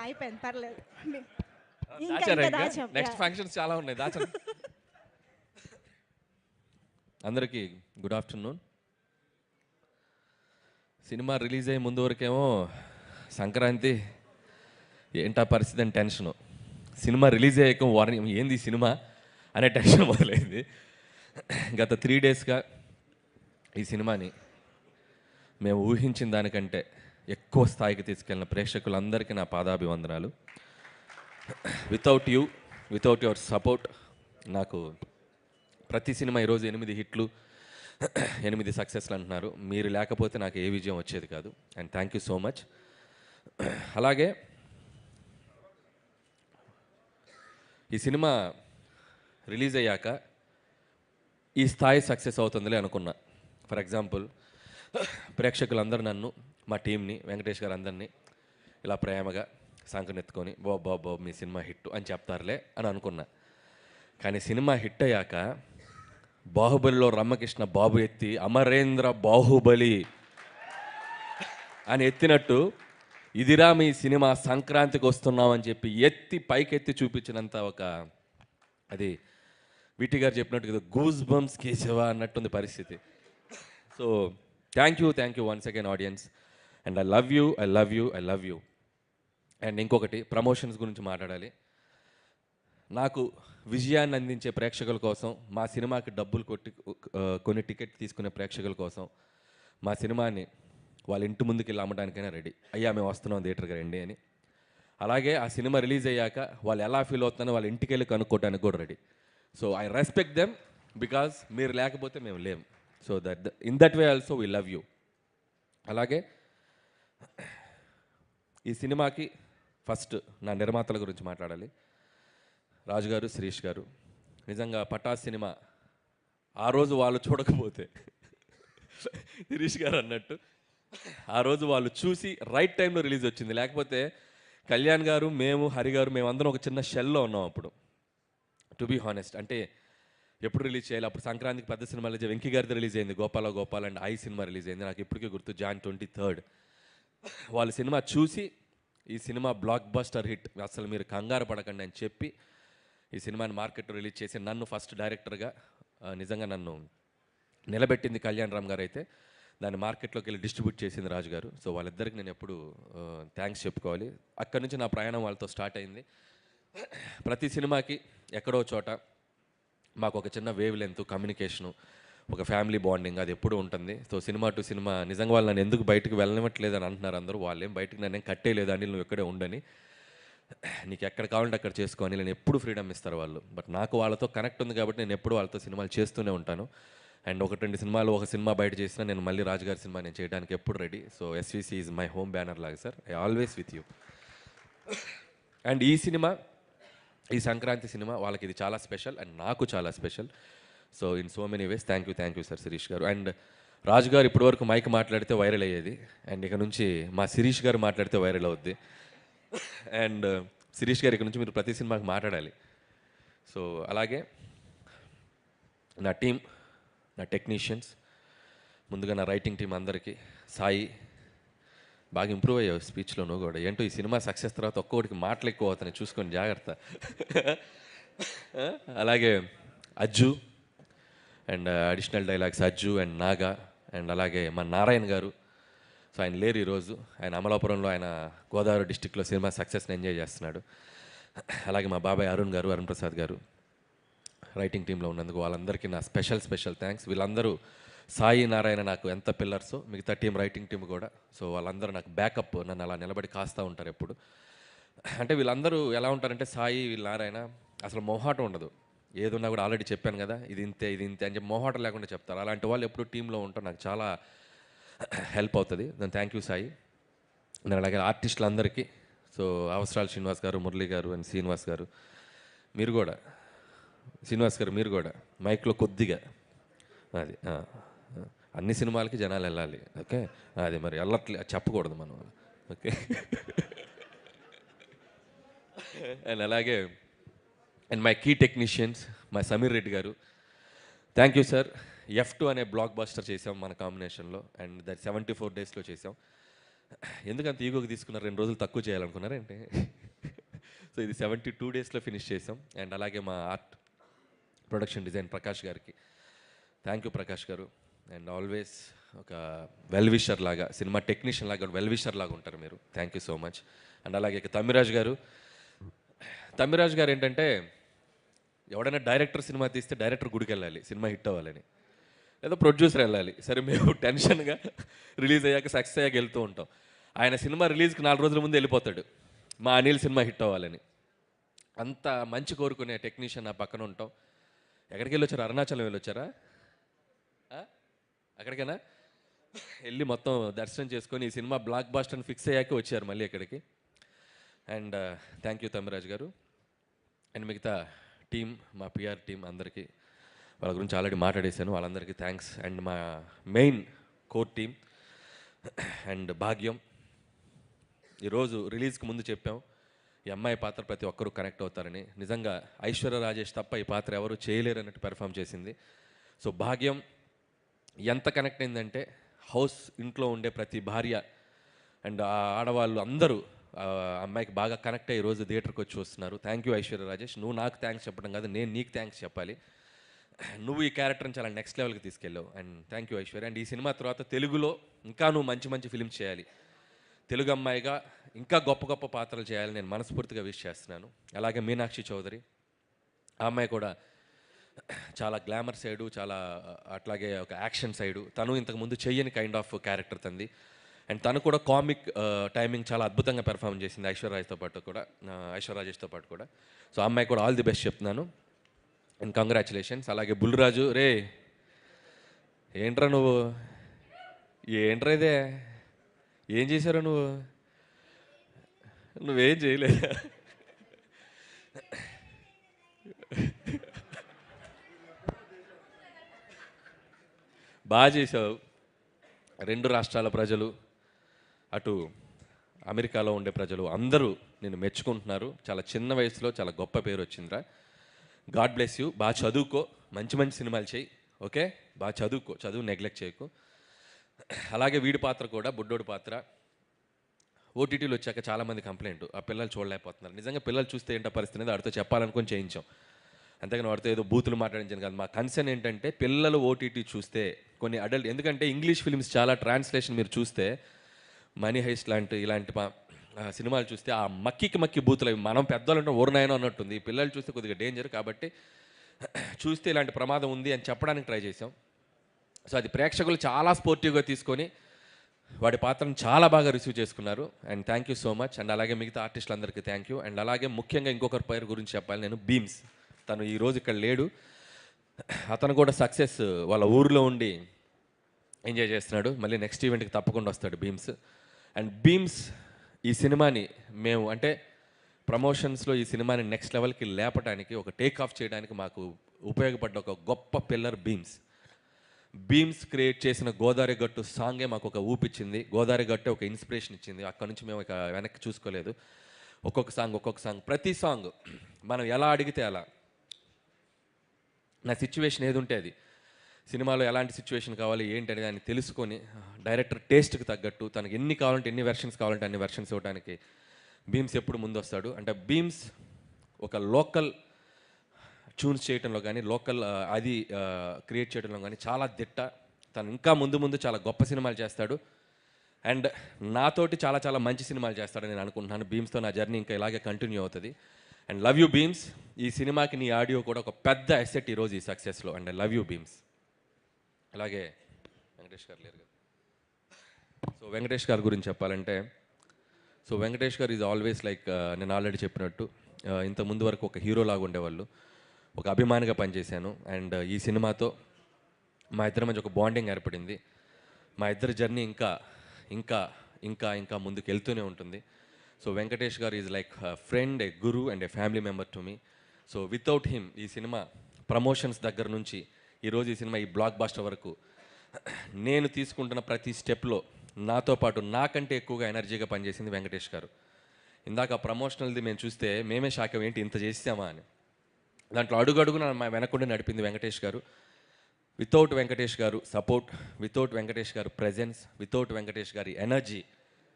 అయిపోయింది పర్లేదు. Next functions చాలా ఉన్నాయి, దాచండి. అందరికీ గుడ్ ఆఫ్టర్నూన్. సినిమా రిలీజ్ అయ్యే ముందు వరకేమో సంక్రాంతి ఏంటా పరిస్థితి అని టెన్షను. సినిమా రిలీజ్ అయ్యాక వార్నింగ్ ఏంది సినిమా అనే టెన్షన్ మొదలైంది. గత 3 డేస్గా ఈ సినిమాని మేము ఊహించిన దానికంటే ఎక్కువ స్థాయికి తీసుకెళ్ళిన ప్రేక్షకులందరికీ నా పాదాభివందనాలు. వితౌట్ యువర్ సపోర్ట్ నాకు ప్రతి సినిమా ఈరోజు 8 హిట్లు 8 సక్సెస్లు అంటున్నారు. మీరు లేకపోతే నాకు ఏ విజయం వచ్చేది కాదు. And thank you so much. అలాగే ఈ సినిమా రిలీజ్ అయ్యాక ఈ స్థాయి సక్సెస్ అవుతుందిలే అనుకున్నా. ఫర్ ఎగ్జాంపుల్, ప్రేక్షకులందరూ నన్ను, మా టీంని, వెంకటేష్ గారు అందరినీ ఇలా ప్రేమగా సంకనెత్తుకొని బాబు మీ సినిమా హిట్ అని చెప్తారులే అని అనుకున్నా. కానీ సినిమా హిట్ అయ్యాక బాహుబలిలో రమ్మకృష్ణ బాబు ఎత్తి అమరేంద్ర బాహుబలి అని ఎత్తినట్టు ఇదిరా మీ సినిమా సంక్రాంతికి వస్తున్నామని చెప్పి ఎత్తి పైకెత్తి చూపించినంత ఒక అది విటి గారు చెప్పినట్టు గూస్ బంప్స్ కేశవ అన్నట్టుంది పరిస్థితి. So thank you once again audience. And I love you. And ఇంకొకటి, ప్రమోషన్స్ గురించి మాట్లాడాలి. నాకు విజయాన్ని అందించే ప్రేక్షకుల కోసం, మా సినిమాకి డబ్బులు కొన్ని టికెట్ తీసుకునే ప్రేక్షకుల కోసం మా సినిమాని వాళ్ళ ఇంటి ముందుకు వెళ్ళి అమ్మడానికైనా రెడీ. అయ్యా మేము వస్తున్నాం థియేటర్కి రండి అని. అలాగే ఆ సినిమా రిలీజ్ అయ్యాక వాళ్ళు ఎలా ఫీల్ అవుతున్నారో వాళ్ళ ఇంటికి వెళ్ళి కనుక్కోవడానికి కూడా ready. So I respect them because మీరు లేకపోతే మేము లేము. So in that way also we love you. అలాగే ఈ సినిమాకి ఫస్ట్ నా నిర్మాతల గురించి మాట్లాడాలి. రాజు గారు, శిరీష్ గారు. నిజంగా పటాస్ సినిమా ఆ రోజు వాళ్ళు చూడకపోతే శిరీష్ గారు అన్నట్టు ఆ రోజు వాళ్ళు చూసి రైట్ టైంలో రిలీజ్ వచ్చింది. లేకపోతే కళ్యాణ్ గారు, మేము, హరి గారు, మేమందరం ఒక చిన్న షెల్లో ఉన్నాం అప్పుడు. టు బీ హానెస్ట్, అంటే ఎప్పుడు రిలీజ్ చేయాలి. అప్పుడు సంక్రాంతికి పెద్ద సినిమా రిలీజ్, వెంకీ గారిది రిలీజ్ అయింది, Gopal and I cinema release అయింది. నాకు ఇప్పటికీ గుర్తు, Jan 23rd. వాళ్ళ సినిమా చూసి ఈ సినిమా బ్లాక్ బస్టర్ హిట్, అసలు మీరు కంగారు పడకండి అని చెప్పి ఈ సినిమాని మార్కెట్లో రిలీజ్ చేసి నన్ను ఫస్ట్ డైరెక్టర్గా నిజంగా నన్ను నిలబెట్టింది కళ్యాణ్ రామ్ గారు. అయితే దాన్ని మార్కెట్లోకి వెళ్ళి డిస్ట్రిబ్యూట్ చేసింది రాజు గారు. సో వాళ్ళిద్దరికి నేను ఎప్పుడు థ్యాంక్స్ చెప్పుకోవాలి. అక్కడి నుంచి నా ప్రయాణం వాళ్ళతో స్టార్ట్ అయింది. ప్రతి సినిమాకి ఎక్కడో చోట మాకు ఒక చిన్న వేవ్ లెంత్, కమ్యూనికేషను, ఒక ఫ్యామిలీ బాండింగ్ అది ఎప్పుడూ ఉంటుంది. సో సినిమా టు సినిమా నిజంగా వాళ్ళు నన్ను ఎందుకు బయటకు వెళ్ళనివ్వట్లేదు అని అంటున్నారు అందరూ. వాళ్ళేం బయటకు నన్ను కట్టేయలేదు అని, నువ్వు ఎక్కడే ఉండని, నీకు ఎక్కడ కావాలంటే అక్కడ చేసుకొని నేను ఎప్పుడు ఫ్రీడమ్ ఇస్తారు వాళ్ళు. బట్ నాకు వాళ్ళతో కనెక్ట్ ఉంది కాబట్టి నేను ఎప్పుడు వాళ్ళతో సినిమాలు చేస్తూనే ఉంటాను. అండ్ 1-2 సినిమాలు, ఒక సినిమా బయట చేసినా నేను మళ్ళీ రాజుగారి సినిమా నేను చేయడానికి ఎప్పుడు ready. So SVC is my home banner లాగా sir, I always with you. And ఈ సినిమా, ఈ సంక్రాంతి సినిమా వాళ్ళకి ఇది చాలా స్పెషల్ అండ్ నాకు చాలా special. So in so many ways thank you sir Shirish garu. And రాజు గారు ఇప్పటివరకు మైక్ మాట్లాడితే వైరల్ అయ్యేది, అండ్ ఇక నుంచి మా శిరీష్ గారు మాట్లాడితే వైరల్ అవుద్ది. అండ్ శిరీష్ గారు ఇక నుంచి మీరు ప్రతి సినిమాకి మాట్లాడాలి. సో అలాగే నా టీం, నా టెక్నీషియన్స్, ముందుగా నా రైటింగ్ టీం అందరికీ, సాయి బాగా ఇంప్రూవ్ అయ్యావు స్పీచ్లో నువ్వు కూడా. ఏంటో ఈ సినిమా సక్సెస్ తర్వాత ఒక్కొక్కటికి మాటలు ఎక్కువ అవుతాయి, చూసుకొని జాగ్రత్త. అలాగే Ajju and additional dialogues Ajju and Naga. And అలాగే మా నారాయణ గారు. సో ఆయన లేరు ఈరోజు, ఆయన అమలాపురంలో, ఆయన గోదావరి డిస్టిక్లో సినిమా సక్సెస్ని ఎంజాయ్ చేస్తున్నాడు. అలాగే మా బాబాయ్ అరుణ్ గారు, అరుణ్ ప్రసాద్ గారు రైటింగ్ టీంలో ఉన్నందుకు వాళ్ళందరికీ నా స్పెషల్ థ్యాంక్స్. వీళ్ళందరూ, సాయి, నారాయణ నాకు ఎంత పిల్లర్సో మిగతా టీం, రైటింగ్ టీం కూడా. సో వాళ్ళందరూ నాకు బ్యాకప్, నన్ను అలా నిలబడి కాస్తూ ఉంటారు ఎప్పుడు. అంటే వీళ్ళందరూ ఎలా ఉంటారంటే, సాయి, వీళ్ళ నారాయణ అసలు మొహాటం ఉండదు. ఏదున్నా కూడా ఆల్రెడీ చెప్పాను కదా, ఇది ఇంతే అని చెప్పి మొహాటం లేకుండా చెప్తారు. అలాంటి వాళ్ళు ఎప్పుడు టీంలో ఉంటారు, నాకు చాలా హెల్ప్ అవుతుంది. దాని థ్యాంక్ యూ సాయి. నేను అలాగే ఆర్టిస్టులందరికీ, సో అవసరాలు శ్రీనివాస్ గారు, మురళీ గారు అండ్ శ్రీనివాస్ గారు, మీరు కూడా, శ్రీనివాస్ గారు మీరు కూడా మైక్లో కొద్దిగా అది అన్ని సినిమాలకి జనాలు వెళ్ళాలి, ఓకే. అది మరి వెళ్ళట్లే చెప్పకూడదు మనం, ఓకే. అండ్ అలాగే and my key technicians, my Sameer Reddy garu, thank you sir. F2 అనే బ్లాక్ బస్టర్ చేసాం మన కాంబినేషన్లో, అండ్ దట్ 74 డేస్లో చేసాం. ఎందుకంత ఈగోకి తీసుకున్నారు, 2 రోజులు తక్కువ చేయాలనుకున్నారేంటి? సో ఇది 72 డేస్లో ఫినిష్ చేసాం. అండ్ అలాగే మా ఆర్ట్ ప్రొడక్షన్ డిజైన్ ప్రకాష్ గారికి థ్యాంక్ యూ ప్రకాష్ గారు. అండ్ ఆల్వేస్ ఒక వెల్ విషర్ లాగా, సినిమా టెక్నీషియన్ లాగా వెల్ విషర్ లాగా ఉంటారు మీరు. Thank you so much. And అలాగే తమ్మిరాజ్ గారు ఏంటంటే ఎవడైనా డైరెక్టర్ సినిమా తీస్తే డైరెక్టర్ గుడికి వెళ్ళాలి సినిమా హిట్ అవ్వాలని, లేదా ప్రొడ్యూసర్ వెళ్ళాలి. సరే మేము టెన్షన్గా రిలీజ్ అయ్యాక సక్సెస్ అయ్యాక వెళ్తూ ఉంటాం. ఆయన సినిమా రిలీజ్కి 4 రోజుల ముందు వెళ్ళిపోతాడు మా అనిల్ సినిమా హిట్ అవ్వాలని. అంత మంచి కోరుకునే టెక్నీషియన్ నా పక్కన ఉంటాం. ఎక్కడికి వెళ్ళొచ్చారు? అరుణాచలం వెళ్ళొచ్చారా? అక్కడికైనా వెళ్ళి మొత్తం దర్శనం చేసుకొని ఈ సినిమా బ్లాక్ బాస్టర్ అని ఫిక్స్ అయ్యాక వచ్చారు మళ్ళీ ఇక్కడికి. అండ్ థ్యాంక్ యూ తమ్మిరాజ్ గారు. అండ్ మిగతా టీం, మా పిఆర్ టీం అందరికీ వాళ్ళ గురించి ఆల్రెడీ మాట్లాడేశాను, వాళ్ళందరికీ థ్యాంక్స్. అండ్ మా మెయిన్ కోర్ టీం అండ్ భాగ్యం. ఈరోజు రిలీజ్కి ముందు చెప్పాం ఈ అమ్మాయి పాత్ర ప్రతి ఒక్కరూ కనెక్ట్ అవుతారని. నిజంగా ఐశ్వర్య రాజేష్ తప్ప ఈ పాత్ర ఎవరు చేయలేరు అన్నట్టు పెర్ఫామ్ చేసింది. సో భాగ్యం ఎంత కనెక్ట్ అయిందంటే హౌస్ ఇంట్లో ఉండే ప్రతి భార్య అండ్ ఆడవాళ్ళు అందరూ అమ్మాయికి బాగా కనెక్ట్ అయ్యి ఈరోజు థియేటర్కి వచ్చి వస్తున్నారు. Thank you Aishwarya Rajesh. నువ్వు నాకు థ్యాంక్స్ చెప్పడం కాదు, నేను నీకు థ్యాంక్స్ చెప్పాలి. నువ్వు ఈ క్యారెక్టర్ని చాలా నెక్స్ట్ లెవెల్కి తీసుకెళ్ళావు. And thank you Aishwarya. And ఈ సినిమా తర్వాత తెలుగులో ఇంకా నువ్వు మంచి మంచి ఫిల్మ్స్ చేయాలి, తెలుగు అమ్మాయిగా ఇంకా గొప్ప గొప్ప పాత్రలు చేయాలని నేను మనస్ఫూర్తిగా విష్ చేస్తున్నాను. అలాగే మీనాక్షి చౌదరి, ఆ అమ్మాయి కూడా చాలా గ్లామర్ సైడు, చాలా అట్లాగే ఒక యాక్షన్ సైడు, తను ఇంతకుముందు చెయ్యని కైండ్ ఆఫ్ క్యారెక్టర్ తంది. అండ్ తను కూడా కామిక్ టైమింగ్ చాలా అద్భుతంగా పెర్ఫామ్ చేసింది ఐశ్వర్యరాజ్తో పాటు కూడా. సో ఆ అమ్మాయి కూడా ఆల్ ది బెస్ట్ చెప్తున్నాను అండ్ కంగ్రాచులేషన్స్. అలాగే బుల్లిరాజు, రే ఏంట్రా ఇదే ఏం చేశారు నువ్వేం చేయలే. బాగా చేసావు. 2 రాష్ట్రాల ప్రజలు, అటు అమెరికాలో ఉండే ప్రజలు అందరూ నేను మెచ్చుకుంటున్నారు. చాలా చిన్న వయసులో చాలా గొప్ప పేరు వచ్చిందిరా. God bless you. బాగా చదువుకో, మంచి మంచి సినిమాలు చేయి. ఓకే, బాగా చదువు నెగ్లెక్ట్ చేయకు. అలాగే వీడి పాత్ర కూడా, బుడ్డోడి పాత్ర ఓటీటీలో వచ్చాక చాలామంది కంప్లైంట్, ఆ పిల్లలు చూడలేకపోతున్నారు. నిజంగా పిల్లలు చూస్తే ఏంటో పరిస్థితి అనేది వాడితో చెప్పాలనుకొని చేయించాం, అంతేగాని వాడితో ఏదో బూతులు మాట్లాడించాను కాదు. మా కన్సర్న్ ఏంటంటే పిల్లలు ఓటీటీ చూస్తే కొన్ని అడల్ట్, ఎందుకంటే ఇంగ్లీష్ ఫిల్మ్స్ చాలా ట్రాన్స్లేషన్ మీరు చూస్తే మనీ హైస్ట్ ఇలాంటి సినిమాలు చూస్తే ఆ మక్కి బూతులు అవి మనం పెద్దవాళ్ళు ఊరినాయనో అన్నట్టుంది. ఈ పిల్లలు చూస్తే కొద్దిగా డేంజర్, కాబట్టి చూస్తే ఇలాంటి ప్రమాదం ఉంది అని చెప్పడానికి ట్రై చేసాం. సో అది ప్రేక్షకులు చాలా స్పోర్టివ్గా తీసుకొని వాడి పాత్రను చాలా బాగా రిసీవ్ చేసుకున్నారు. And thank you so much. And అలాగే మిగతా ఆర్టిస్టులందరికీ థ్యాంక్ యూ. అండ్ అలాగే ముఖ్యంగా ఇంకొకరి పేరు గురించి చెప్పాలి నేను, బీమ్స్. తను ఈరోజు ఇక్కడ లేడు, అతను కూడా సక్సెస్ వాళ్ళ ఊరిలో ఉండి ఎంజాయ్ చేస్తున్నాడు. మళ్ళీ నెక్స్ట్ ఈవెంట్కి తప్పకుండా వస్తాడు బీమ్స్. అండ్ బీమ్స్ ఈ సినిమాని మేము అంటే ప్రమోషన్స్లో ఈ సినిమాని నెక్స్ట్ లెవెల్కి లేపడానికి, ఒక టేక్ ఆఫ్ చేయడానికి మాకు ఉపయోగపడ్డ ఒక గొప్ప పిల్లర్ బీమ్స్ క్రియేట్ చేసిన గోదావరి గట్టు సాంగే మాకు ఒక ఊపిచ్చింది. గోదావరి గట్టు ఒక ఇన్స్పిరేషన్ ఇచ్చింది. అక్కడ నుంచి మేము ఇక వెనక్కి చూసుకోలేదు. ఒక్కొక్క సాంగ్ ప్రతి సాంగ్ మనం ఎలా అడిగితే అలా, నా సిచ్యువేషన్ ఏది ఉంటే అది, సినిమాలో ఎలాంటి సిచ్యువేషన్ కావాలి ఏంటి అనేది దాన్ని తెలుసుకొని డైరెక్టర్ టేస్ట్కి తగ్గట్టు తనకి ఎన్ని వెర్షన్స్ కావాలంటే అన్ని వెర్షన్స్ ఇవ్వడానికి బీమ్స్ ఎప్పుడు ముందు వస్తాడు. అంటే బీమ్స్ ఒక లోకల్ ట్యూన్స్ చేయడంలో కానీ, లోకల్ అది క్రియేట్ చేయడంలో కానీ చాలా దిట్ట. తను ఇంకా ముందు చాలా గొప్ప సినిమాలు చేస్తాడు. అండ్ నాతోటి చాలా మంచి సినిమాలు చేస్తాడని నేను అనుకుంటున్నాను. బీమ్స్తో నా జర్నీ ఇంకా ఇలాగే కంటిన్యూ అవుతుంది. And love you Bheems. ఈ సినిమాకి నీ ఆడియో కూడా ఒక పెద్ద అసెట్ ఈరోజు ఈ సక్సెస్లో. And love you Bheems. అలాగే వెంకటేష్ గారు లేరు కదా, సో వెంకటేష్ గారి గురించి చెప్పాలంటే, సో వెంకటేష్ గారు ఈజ్ ఆల్వేస్ లైక్, నేను ఆల్రెడీ చెప్పినట్టు ఇంత ముందు వరకు ఒక హీరో లాగా ఉండేవాళ్ళు, ఒక అభిమానిగా పనిచేశాను. అండ్ ఈ సినిమాతో మా ఇద్దరి మధ్య ఒక బాండింగ్ ఏర్పడింది. మా ఇద్దరి జర్నీ ఇంకా ముందుకు వెళ్తూనే ఉంటుంది. సో వెంకటేష్ గారు is like friend, A Guru and A family member to me. So without him ఈ సినిమా ప్రమోషన్స్ దగ్గర నుంచి ఈరోజు ఈ సినిమా ఈ బ్లాక్ బాస్టర్ వరకు నేను తీసుకుంటున్న ప్రతి స్టెప్లో నాతో పాటు నాకంటే ఎక్కువగా ఎనర్జీగా పనిచేసింది వెంకటేష్ గారు. ఇందాక ప్రమోషనల్ది మేము చూస్తే మేమే షాక్ ఏంటి ఇంత చేసామా అని. దాంట్లో అడుగడుగున మా వెనకుండి నడిపింది వెంకటేష్ గారు. వితౌట్ వెంకటేష్ గారు సపోర్ట్, వితౌట్ వెంకటేష్ గారు ప్రెజెన్స్, వితౌట్ వెంకటేష్ గారి ఎనర్జీ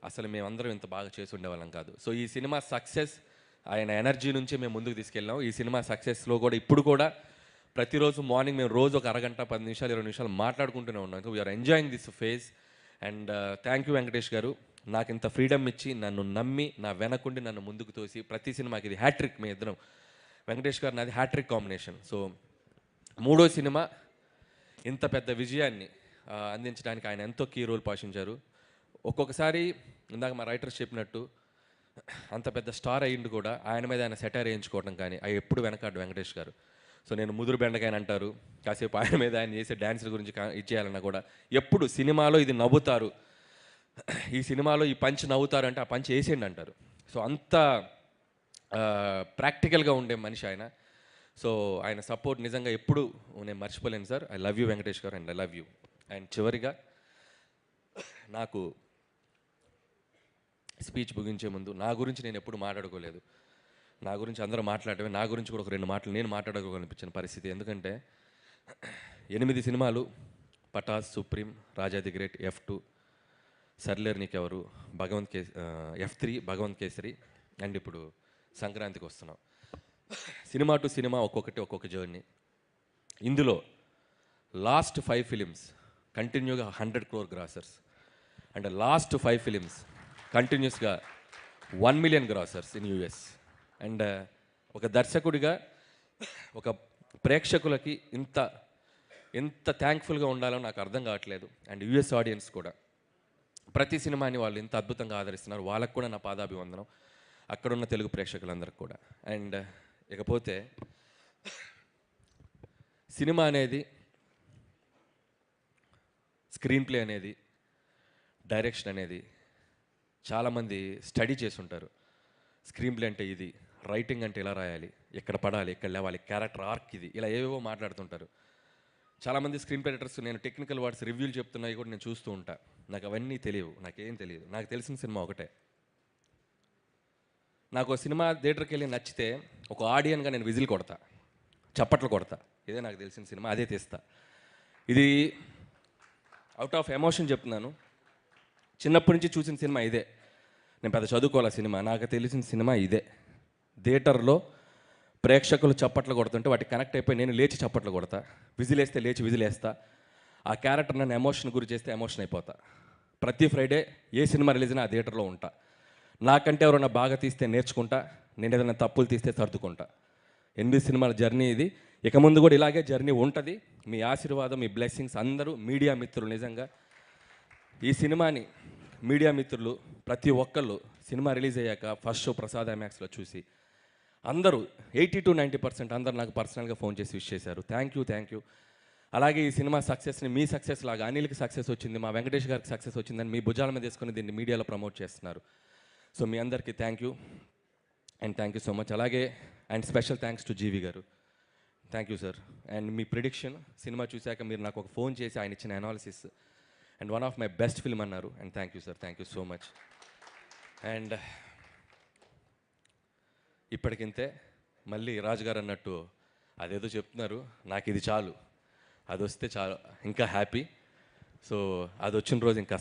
అసలు మేమందరం ఇంత బాగా చేసి ఉండేవాళ్ళం కాదు. సో ఈ సినిమా సక్సెస్ ఆయన ఎనర్జీ నుంచి మేము ముందుకు తీసుకెళ్ళాం. ఈ సినిమా సక్సెస్లో కూడా ఇప్పుడు కూడా ప్రతిరోజు మార్నింగ్ మేము రోజు ఒక అరగంట 10 నిమిషాలు 20 నిమిషాలు మాట్లాడుకుంటూనే ఉన్నాం. ఇంకా we are enjoying this phase. And thank you Venkatesh garu, నాకు ఇంత ఫ్రీడమ్ ఇచ్చి నన్ను నమ్మి నా వెనకుండి నన్ను ముందుకు తోసి ప్రతి సినిమాకి ఇది హ్యాట్రిక్. మీ ఇద్దరం వెంకటేష్ గారు నాది హ్యాట్రిక్ కాంబినేషన్. సో మూడో సినిమా ఇంత పెద్ద విజయాన్ని అందించడానికి ఆయన ఎంతో కీ రోల్ పోషించారు. ఒక్కొక్కసారి ఇందాక మా రైటర్స్ చెప్పినట్టు అంత పెద్ద స్టార్ అయ్యిండు కూడా ఆయన మీద ఆయన సెటైర్ వేయించుకోవడం కానీ అవి ఎప్పుడు వెనకాడు వెంకటేష్ గారు. సో నేను ముదురు బెండకాయని అంటారు, కాసేపు ఆయన మీద ఆయన చేసే డ్యాన్సుల గురించి ఇచ్చేయాలన్నా కూడా ఎప్పుడు సినిమాలో ఇది నవ్వుతారు, ఈ సినిమాలో ఈ పంచ్ నవ్వుతారు అంటే ఆ పంచ్ వేసేయండి అంటారు. సో అంత ప్రాక్టికల్గా ఉండే మనిషి ఆయన. సో ఆయన సపోర్ట్ నిజంగా ఎప్పుడు నేను మర్చిపోలేను sir. I love you Venkatesh గారు and I love you. And చివరిగా నాకు స్పీచ్ ముగించే ముందు నా గురించి నేను ఎప్పుడు మాట్లాడుకోలేదు. నా గురించి అందరూ మాట్లాడటమే, నా గురించి కూడా ఒక 2 మాటలు నేను మాట్లాడుకోవాలనిపించిన పరిస్థితి. ఎందుకంటే 8 సినిమాలు, Pataas, Supreme, Raja the great, F2, Sarileru Neekevvaru, F3, Bhagavanth Kesari, and ఇప్పుడు Sankranthiki Vasthunnam. Cinema to cinema ఒక్కొక్క జర్నీ. ఇందులో లాస్ట్ 5 ఫిలిమ్స్ కంటిన్యూగా 100 crore grossers, and last 5 films కంటిన్యూస్గా 1 million grossers in US. And ఒక దర్శకుడిగా ఒక ప్రేక్షకులకి ఎంత థ్యాంక్ఫుల్గా ఉండాలో నాకు అర్థం కావట్లేదు. అండ్ US ఆడియన్స్ కూడా ప్రతి సినిమాని వాళ్ళు ఇంత అద్భుతంగా ఆదరిస్తున్నారు. వాళ్ళకు కూడా నా పాదాభివందనం, అక్కడున్న తెలుగు ప్రేక్షకులందరికీ కూడా. అండ్ ఇకపోతే సినిమా అనేది, స్క్రీన్ ప్లే అనేది, డైరెక్షన్ అనేది చాలామంది స్టడీ చేసి ఉంటారు. స్క్రీన్ ప్లే అంటే ఇది, రైటింగ్ అంటే ఇలా రాయాలి, ఎక్కడ పడాలి, ఎక్కడ లేవాలి, క్యారెక్టర్ ఆర్క్ ఇది, ఇలా ఏవేవో మాట్లాడుతుంటారు. చాలామంది స్క్రీన్ ప్లే రైటర్స్ నేను టెక్నికల్ వర్డ్స్ రివ్యూలు చెప్తున్నాయి కూడా నేను చూస్తూ ఉంటా. నాకు అవన్నీ తెలియవు, నాకేం తెలియదు. నాకు తెలిసిన సినిమా ఒకటే. నాకు సినిమా థియేటర్కి వెళ్ళి నచ్చితే ఒక ఆడియన్గా నేను విజిల్ కొడతా, చప్పట్లు కొడతా. ఇదే నాకు తెలిసిన సినిమా, అదే తీస్తా. ఇది అవుట్ ఆఫ్ ఎమోషన్ చెప్తున్నాను. చిన్నప్పటి నుంచి చూసిన సినిమా ఇదే. నేను పెద్ద చదువుకోవాలి సినిమా, నాకు తెలిసిన సినిమా ఇదే. థియేటర్లో ప్రేక్షకులు చప్పట్లు కొడుతుంటే వాటికి కనెక్ట్ అయిపోయి నేను లేచి చప్పట్లు కొడతా, విజిలేస్తే లేచి విజిలేస్తా. ఆ క్యారెక్టర్ నన్ను ఎమోషన్ గురి చేస్తే ఎమోషన్ అయిపోతా. ప్రతి ఫ్రైడే ఏ సినిమా రిలీజ్ అయినా ఆ థియేటర్లో ఉంటా. నాకంటే ఎవరైనా బాగా తీస్తే నేర్చుకుంటా, నేను ఏదైనా తప్పులు తీస్తే సర్దుకుంటా. 8 సినిమాల జర్నీ ఇది. ఇక ముందు కూడా ఇలాగే జర్నీ ఉంటుంది. మీ ఆశీర్వాదం, మీ బ్లెస్సింగ్స్ అందరూ మీడియా మిత్రులు, నిజంగా ఈ సినిమాని మీడియా మిత్రులు ప్రతి ఒక్కళ్ళు సినిమా రిలీజ్ అయ్యాక ఫస్ట్ షో ప్రసాద్ ఐమాక్స్లో చూసి అందరూ 80 to 90% అందరూ నాకు పర్సనల్గా ఫోన్ చేసి విష్ చేశారు. Thank you. అలాగే ఈ సినిమా సక్సెస్ని మీ సక్సెస్ లాగా అనిల్కి సక్సెస్ వచ్చింది, మా వెంకటేష్ గారికి సక్సెస్ వచ్చిందని మీ భుజాల మీద తీసుకొని దీన్ని మీడియాలో ప్రమోట్ చేస్తున్నారు. సో మీ అందరికీ thank you and thank you so much. అలాగే and special thanks to GV గారు. Thank you sir. అండ్ మీ ప్రిడిక్షన్ సినిమా చూశాక మీరు నాకు ఒక ఫోన్ చేసి ఆయన ఇచ్చిన analysis and one of my best film అన్నారు. And thank you sir, thank you so much. And ఇప్పటికింతే. మళ్ళీ రాజుగారు అన్నట్టు అదేదో చెప్తున్నారు, నాకు ఇది చాలు, అది వస్తే చాలు, ఇంకా హ్యాపీ. సో అది వచ్చిన రోజు ఇంకా